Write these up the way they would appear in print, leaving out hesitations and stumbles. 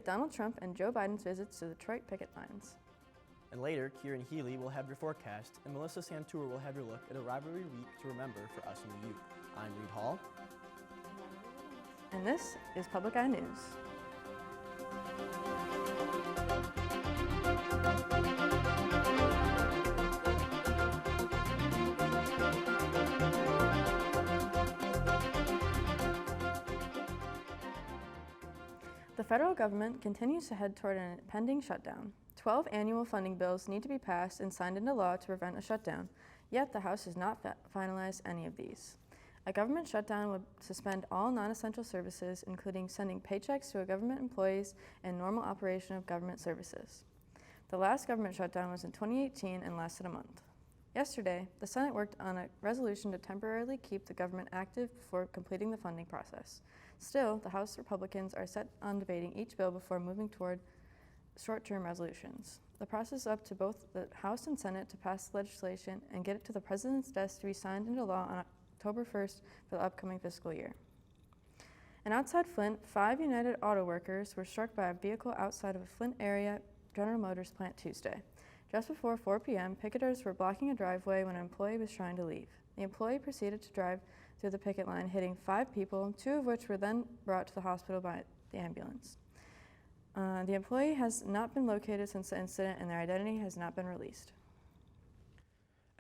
at Donald Trump and Joe Biden's visits to Detroit picket lines. And later, Kieran Healy will have your forecast, and Melissa Santour will have your look at a rivalry week to remember for us in the Ute. I'm Reed Hall. And this is Public Eye News. The federal government continues to head toward an impending shutdown. 12 annual funding bills need to be passed and signed into law to prevent a shutdown, yet the House has not finalized any of these. A government shutdown would suspend all non-essential services, including sending paychecks to government employees and normal operation of government services. The last government shutdown was in 2018 and lasted a month. Yesterday, the Senate worked on a resolution to temporarily keep the government active before completing the funding process. Still, the House Republicans are set on debating each bill before moving toward short-term resolutions. The process is up to both the House and Senate to pass legislation and get it to the President's desk to be signed into law on October 1st for the upcoming fiscal year. And outside Flint, 5 United Auto workers were struck by a vehicle outside of a Flint area General Motors plant Tuesday. Just before 4 p.m., picketers were blocking a driveway when an employee was trying to leave. The employee proceeded to drive through the picket line, hitting 5 people, 2 of which were then brought to the hospital by the ambulance. The employee has not been located since the incident, and their identity has not been released.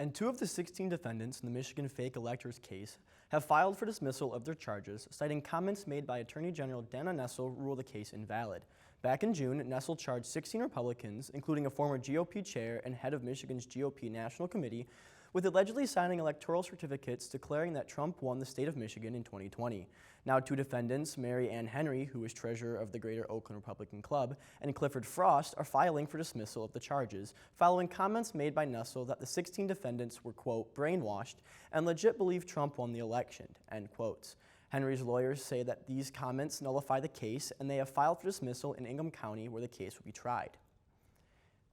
And 2 of the 16 defendants in the Michigan fake electors case have filed for dismissal of their charges, citing comments made by Attorney General Dana Nessel rule the case invalid. Back in June, Nessel charged 16 Republicans, including a former GOP chair and head of Michigan's GOP National Committee, with allegedly signing electoral certificates declaring that Trump won the state of Michigan in 2020. Now 2 defendants, Mary Ann Henry, who is treasurer of the Greater Oakland Republican Club, and Clifford Frost, are filing for dismissal of the charges, following comments made by Nessel that the 16 defendants were, quote, brainwashed and legit believe Trump won the election, end quotes. Henry's lawyers say that these comments nullify the case, and they have filed for dismissal in Ingham County, where the case will be tried.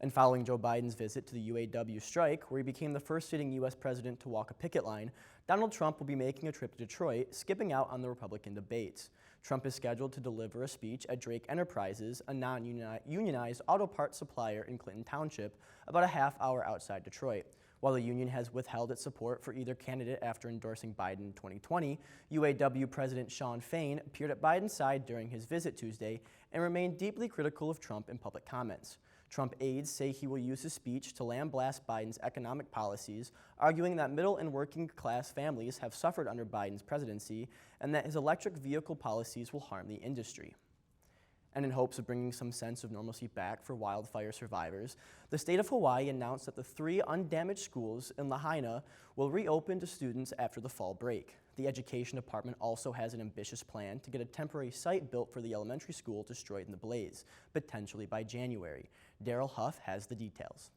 And following Joe Biden's visit to the UAW strike, where he became the first sitting U.S. president to walk a picket line, Donald Trump will be making a trip to Detroit, skipping out on the Republican debates. Trump is scheduled to deliver a speech at Drake Enterprises, a non-unionized auto parts supplier in Clinton Township, about a half-hour outside Detroit. While the union has withheld its support for either candidate after endorsing Biden in 2020, UAW President Shawn Fain appeared at Biden's side during his visit Tuesday and remained deeply critical of Trump in public comments. Trump aides say he will use his speech to lambaste Biden's economic policies, arguing that middle and working class families have suffered under Biden's presidency and that his electric vehicle policies will harm the industry. And in hopes of bringing some sense of normalcy back for wildfire survivors, the state of Hawaii announced that the 3 undamaged schools in Lahaina will reopen to students after the fall break. The Education Department also has an ambitious plan to get a temporary site built for the elementary school destroyed in the blaze, potentially by January. Daryl Huff has the details.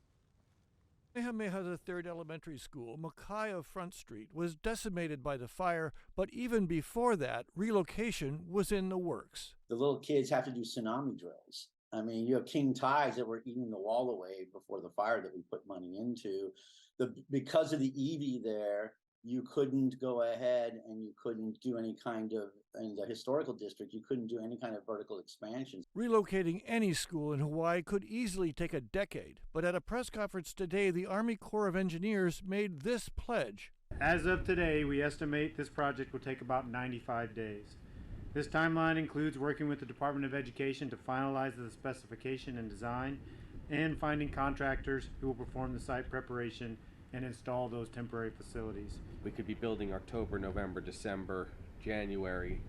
Kamehameha III Elementary School, Makai of Front Street, was decimated by the fire, but even before that, relocation was in the works. The little kids have to do tsunami drills. I mean, you have king tides that were eating the wall away before the fire that we put money into. Because of the EV there, you couldn't go ahead and you couldn't do any kind of, in the historical district, you couldn't do any kind of vertical expansion. Relocating any school in Hawaii could easily take a decade, but at a press conference today, the Army Corps of Engineers made this pledge. As of today, we estimate this project will take about 95 days. This timeline includes working with the Department of Education to finalize the specification and design, and finding contractors who will perform the site preparation and install those temporary facilities. We could be building October, November, December, January,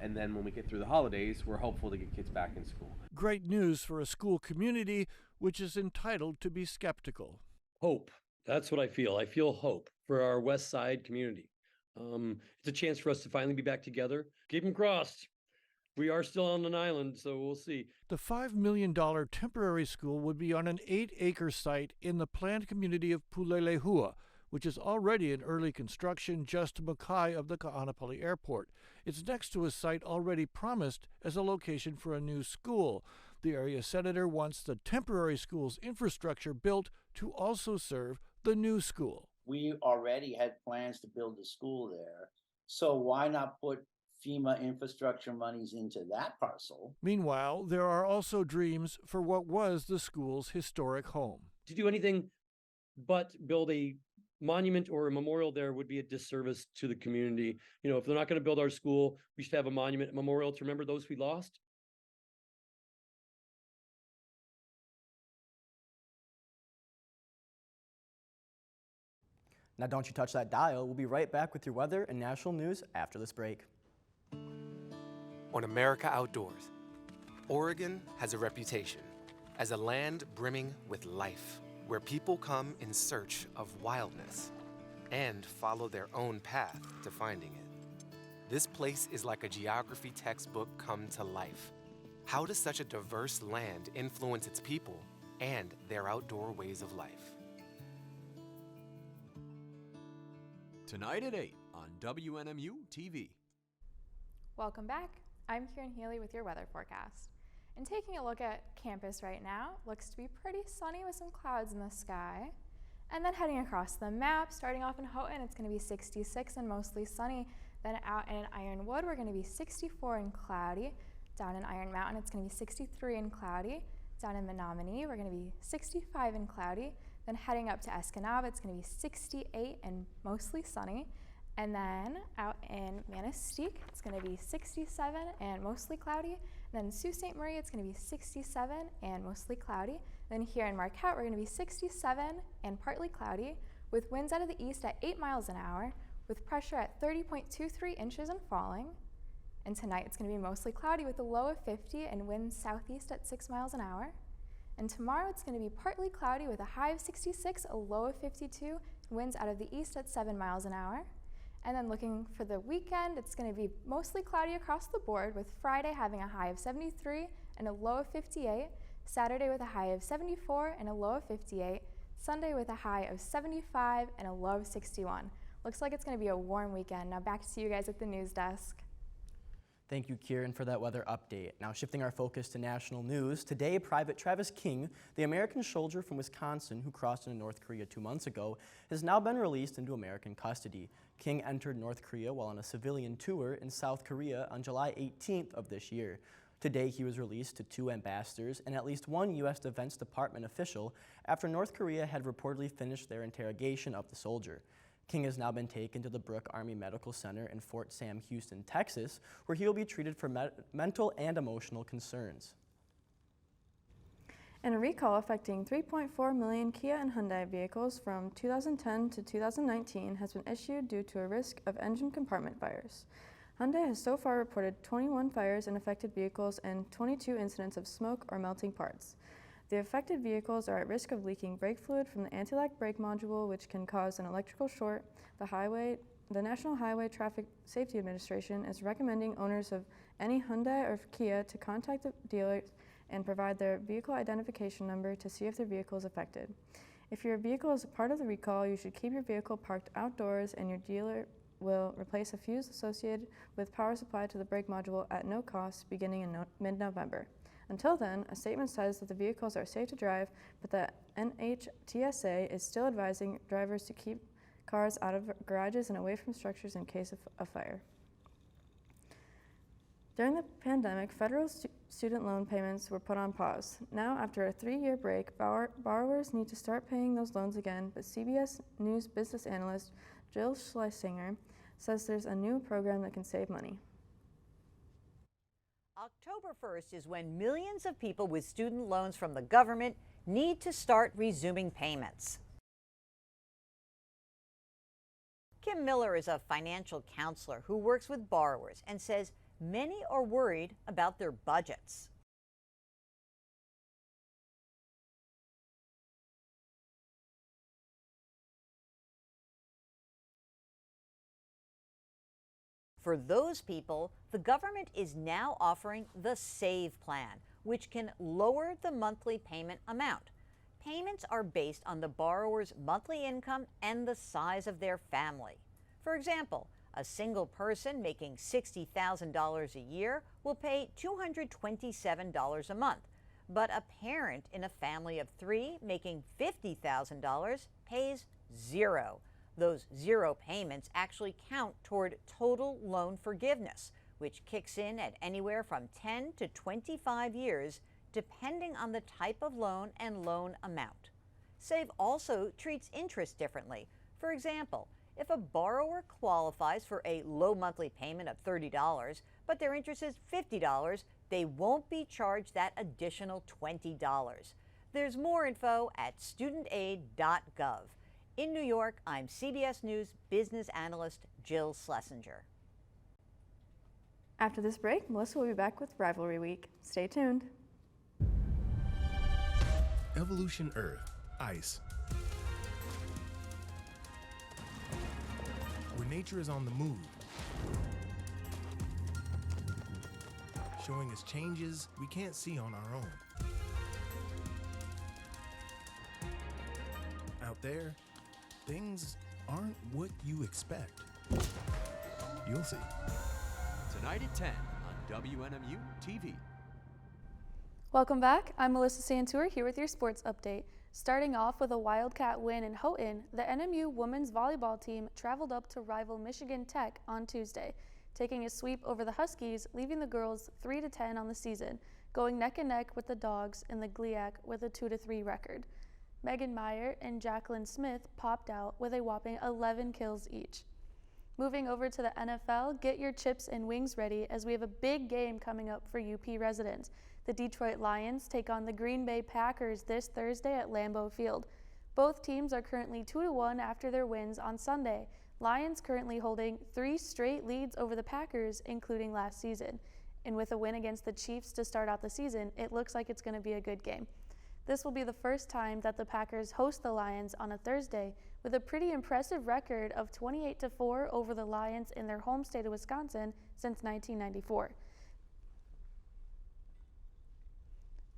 and then when we get through the holidays, we're hopeful to get kids back in school. Great news for a school community which is entitled to be skeptical. Hope. That's what I feel. I feel hope for our West Side community. It's a chance for us to finally be back together. Keep them crossed. We are still on an island, so we'll see. The $5 million temporary school would be on an 8-acre site in the planned community of Pulelehua, which is already in early construction just to Makai of the Ka'anapali Airport. It's next to a site already promised as a location for a new school. The area senator wants the temporary school's infrastructure built to also serve the new school. We already had plans to build a school there, so why not put FEMA infrastructure monies into that parcel. Meanwhile, there are also dreams for what was the school's historic home. To do anything but build a monument or a memorial there would be a disservice to the community. You know, if they're not going to build our school, we should have a monument, a memorial to remember those we lost. Now don't you touch that dial. We'll be right back with your weather and national news after this break. On America Outdoors, Oregon has a reputation as a land brimming with life, where people come in search of wildness and follow their own path to finding it. This place is like a geography textbook come to life. How does such a diverse land influence its people and their outdoor ways of life? Tonight at 8 on WNMU TV. Welcome back. I'm Kieran Healy with your weather forecast. And taking a look at campus right now, looks to be pretty sunny with some clouds in the sky. And then heading across the map, starting off in Houghton, it's going to be 66 and mostly sunny. Then out in Ironwood, we're going to be 64 and cloudy. Down in Iron Mountain, it's going to be 63 and cloudy. Down in Menominee, we're going to be 65 and cloudy. Then heading up to Escanaba, it's going to be 68 and mostly sunny. And then out in Manistee, it's going to be 67 and mostly cloudy. And then Sault Ste. Marie, it's going to be 67 and mostly cloudy. Then here in Marquette, we're going to be 67 and partly cloudy, with winds out of the east at 8 miles an hour, with pressure at 30.23 inches and falling. And tonight, it's going to be mostly cloudy with a low of 50 and winds southeast at 6 miles an hour. And tomorrow, it's going to be partly cloudy with a high of 66, a low of 52, and winds out of the east at 7 miles an hour. And then looking for the weekend, it's going to be mostly cloudy across the board, with Friday having a high of 73 and a low of 58, Saturday with a high of 74 and a low of 58, Sunday with a high of 75 and a low of 61. Looks like it's going to be a warm weekend. Now back to you guys at the news desk. Thank you, Kieran, for that weather update. Now shifting our focus to national news, today Private Travis King, the American soldier from Wisconsin who crossed into North Korea 2 months ago, has now been released into American custody. King entered North Korea while on a civilian tour in South Korea on July 18th of this year. Today he was released to 2 ambassadors and at least 1 U.S. Defense Department official after North Korea had reportedly finished their interrogation of the soldier. King has now been taken to the Brooke Army Medical Center in Fort Sam Houston, Texas, where he will be treated for mental and emotional concerns. And a recall affecting 3.4 million Kia and Hyundai vehicles from 2010 to 2019 has been issued due to a risk of engine compartment fires. Hyundai has so far reported 21 fires in affected vehicles and 22 incidents of smoke or melting parts. The affected vehicles are at risk of leaking brake fluid from the anti-lock brake module, which can cause an electrical short. The National Highway Traffic Safety Administration is recommending owners of any Hyundai or Kia to contact the dealers and provide their vehicle identification number to see if their vehicle is affected. If your vehicle is a part of the recall, you should keep your vehicle parked outdoors, and your dealer will replace a fuse associated with power supply to the brake module at no cost beginning in mid-November. Until then, a statement says that the vehicles are safe to drive, but the NHTSA is still advising drivers to keep cars out of garages and away from structures in case of a fire. During the pandemic, federal student loan payments were put on pause. Now, after a 3-year break, borrowers need to start paying those loans again, but CBS News business analyst Jill Schlesinger says there's a new program that can save money. October 1st is when millions of people with student loans from the government need to start resuming payments. Kim Miller is a financial counselor who works with borrowers and says many are worried about their budgets. For those people, the government is now offering the SAVE plan, which can lower the monthly payment amount. Payments are based on the borrower's monthly income and the size of their family. For example, a single person making $60,000 a year will pay $227 a month, but a parent in a family of 3 making $50,000 pays $0. Those 0 payments actually count toward total loan forgiveness, which kicks in at anywhere from 10 to 25 years, depending on the type of loan and loan amount. SAVE also treats interest differently. For example, if a borrower qualifies for a low monthly payment of $30, but their interest is $50, they won't be charged that additional $20. There's more info at studentaid.gov. In New York, I'm CBS News business analyst Jill Schlesinger. After this break, Melissa will be back with Rivalry Week. Stay tuned. Evolution Earth, ice. Where nature is on the move, showing us changes we can't see on our own. Out there, things aren't what you expect. You'll see. Tonight at 10 on WNMU TV. Welcome back. I'm Melissa Santour here with your sports update. Starting off with a Wildcat win in Houghton, the NMU women's volleyball team traveled up to rival Michigan Tech on Tuesday, taking a sweep over the Huskies, leaving the girls 3-10 on the season, going neck and neck with the Dogs in the GLIAC with a 2-3 record. Megan Meyer and Jacqueline Smith popped out with a whopping 11 kills each. Moving over to the NFL, get your chips and wings ready as we have a big game coming up for UP residents. The Detroit Lions take on the Green Bay Packers this Thursday at Lambeau Field. Both teams are currently 2-1 after their wins on Sunday. Lions currently holding 3 straight leads over the Packers, including last season. And with a win against the Chiefs to start out the season, it looks like it's going to be a good game. This will be the first time that the Packers host the Lions on a Thursday, with a pretty impressive record of 28-4 over the Lions in their home state of Wisconsin since 1994.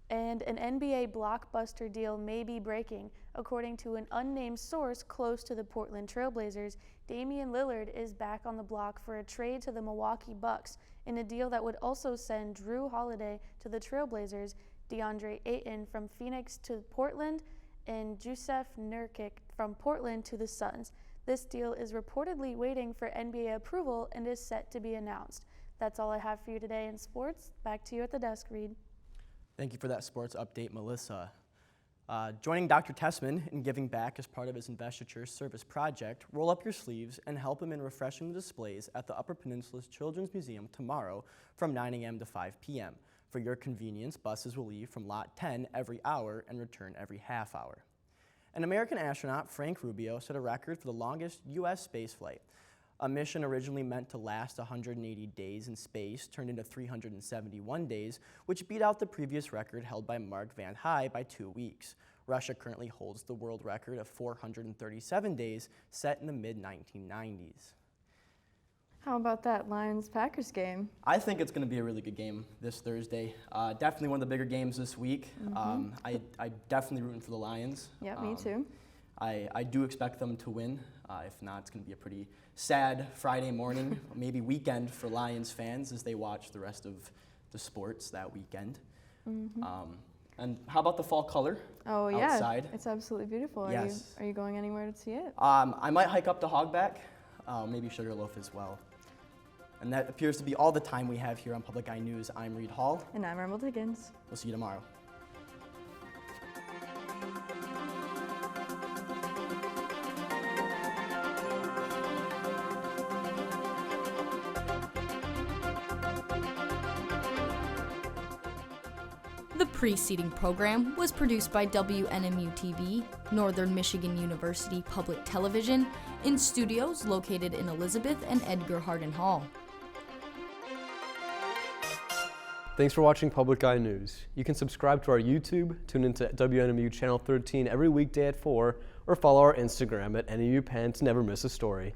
And an NBA blockbuster deal may be breaking. According to an unnamed source close to the Portland Trailblazers, Damian Lillard is back on the block for a trade to the Milwaukee Bucks in a deal that would also send Drew Holiday to the Trailblazers, DeAndre Ayton from Phoenix to Portland, and Jusuf Nurkic from Portland to the Suns. This deal is reportedly waiting for NBA approval and is set to be announced. That's all I have for you today in sports. Back to you at the desk, Reed. Thank you for that sports update, Melissa. Joining Dr. Tessman in giving back as part of his investiture service project, roll up your sleeves and help him in refreshing the displays at the Upper Peninsula's Children's Museum tomorrow from 9 a.m. to 5 p.m. For your convenience, buses will leave from Lot 10 every hour and return every half hour. An American astronaut, Frank Rubio, set a record for the longest U.S. spaceflight. A mission originally meant to last 180 days in space turned into 371 days, which beat out the previous record held by Mark Van High by 2 weeks. Russia currently holds the world record of 437 days, set in the mid-1990s. How about that Lions-Packers game? I think it's going to be a really good game this Thursday. Definitely one of the bigger games this week. I definitely rooting for the Lions. Yeah, me too. I do expect them to win. If not, it's going to be a pretty sad Friday morning, maybe weekend for Lions fans as they watch the rest of the sports that weekend. And how about the fall color outside? Yeah, it's absolutely beautiful. Yes. Are you going anywhere to see it? I might hike up to Hogback, maybe Sugarloaf as well. And that appears to be all the time we have here on Public Eye News. I'm Reed Hall. And I'm Emerald Higgins. We'll see you tomorrow. The preceding program was produced by WNMU TV, Northern Michigan University Public Television, in studios located in Elizabeth and Edgar Hardin Hall. Thanks for watching Public Eye News. You can subscribe to our YouTube, tune into WNMU Channel 13 every weekday at 4, or follow our Instagram at NMU Penn to never miss a story.